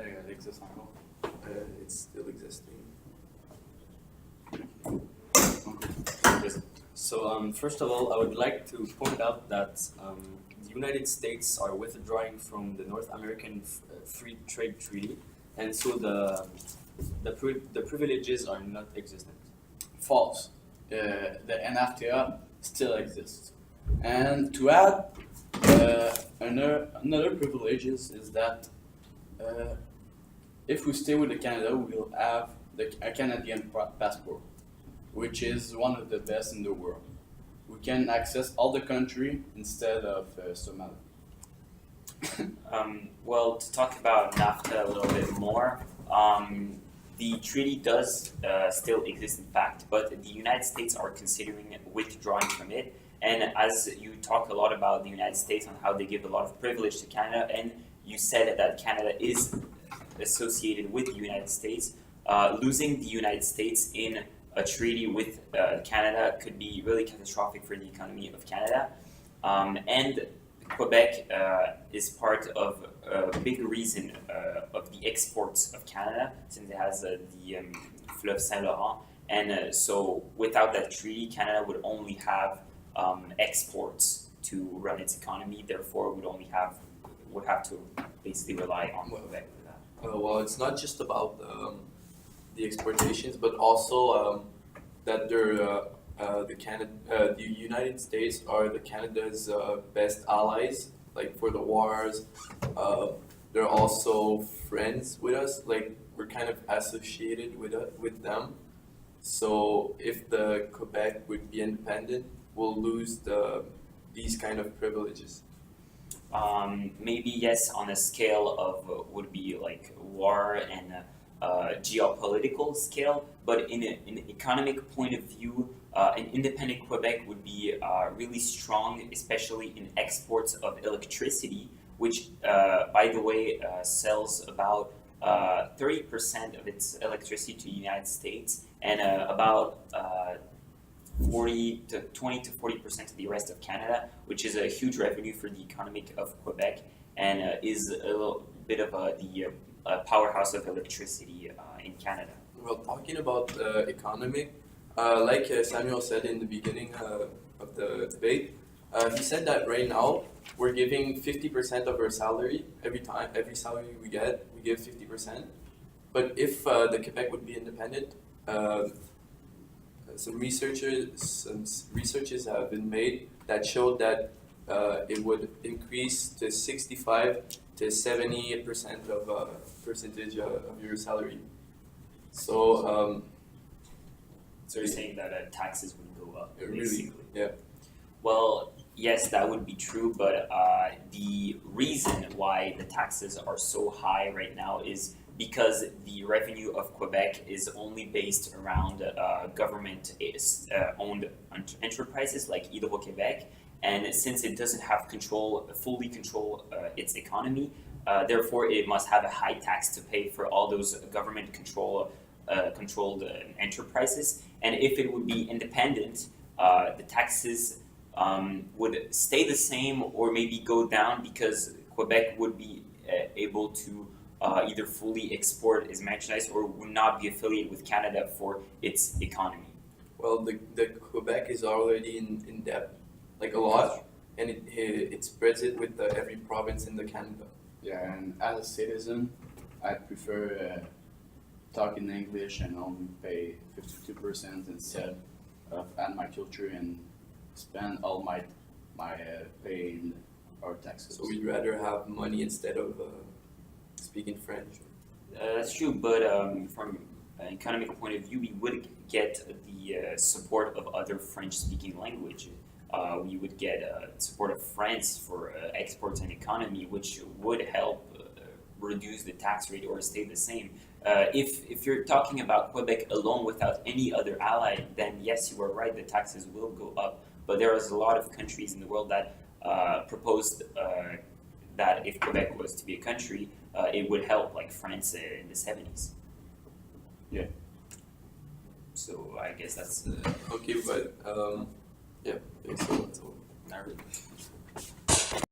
elle existe encore. It's still existing. So first of all, I would like to point out that the United States are withdrawing from the North American Free Trade Treaty, and so the privileges are not existent. False. The NFTA still exists. And to add, another privileges is that if we stay with Canada, we'll have a Canadian passport, which is one of the best in the world. We can access all the country instead of Somalia. Well, to talk about NAFTA a little bit more, the treaty does still exist in fact, but the United States are considering withdrawing from it. And as you talk a lot about the United States and how they give a lot of privilege to Canada, and you said that Canada is associated with the United States, losing the United States in a treaty with Canada could be really catastrophic for the economy of Canada. And Quebec is part of a big reason of the exports of Canada, since it has the Fleuve Saint Laurent. And so without that treaty, Canada would only have exports to run its economy. Therefore, would have to basically rely on Quebec for that. Well, it's not just about the exportations, but also that the United States are Canada's best allies, like for the wars. They're also friends with us, like we're kind of associated with them. So if the Quebec would be independent, we'll lose these kind of privileges. Maybe yes, on a scale of would be like war and geopolitical scale, but in an economic point of view, an independent Quebec would be really strong, especially in exports of electricity, which, by the way, sells about 30% of its electricity to the United States, and about 20 to 40% to the rest of Canada, which is a huge revenue for the economy of Quebec, and is a little bit of the powerhouse of electricity in Canada. Well, talking about economic, like Samuel said in the beginning of the debate, he said that right now we're giving 50% of our salary every salary we get, we give 50%. But if the Quebec would be independent, some researches have been made that showed that it would increase to 65 to 70% of percentage of your salary. So So you're saying that taxes would go up, really, basically. yeah. Well, yes, that would be true, but the reason why the taxes are so high right now is because the revenue of Quebec is only based around government-owned enterprises like Hydro-Québec, and since it doesn't have fully control its economy, therefore it must have a high tax to pay for all those government controlled enterprises. And if it would be independent, the taxes would stay the same or maybe go down, because Quebec would be able to either fully export its merchandise or would not be affiliated with Canada for its economy. Well, the Quebec is already in debt, like a lot, and it spreads it with every province in the Canada. Yeah, and as a citizen, I prefer talking English and only pay 52% instead of add my culture and spend all my pay in our taxes. So we'd rather have money instead of speaking French. That's true, but from an economic point of view, we would get the support of other French-speaking languages. We would get support of France for exports and economy, which would help reduce the tax rate or stay the same. If you're talking about Quebec alone without any other ally, then yes, you are right, the taxes will go up. But there is a lot of countries in the world that proposed that if Quebec was to be a country, it would help, like France in the 70s. Yeah. So I guess that's Okay, but yeah, so that's all. not really.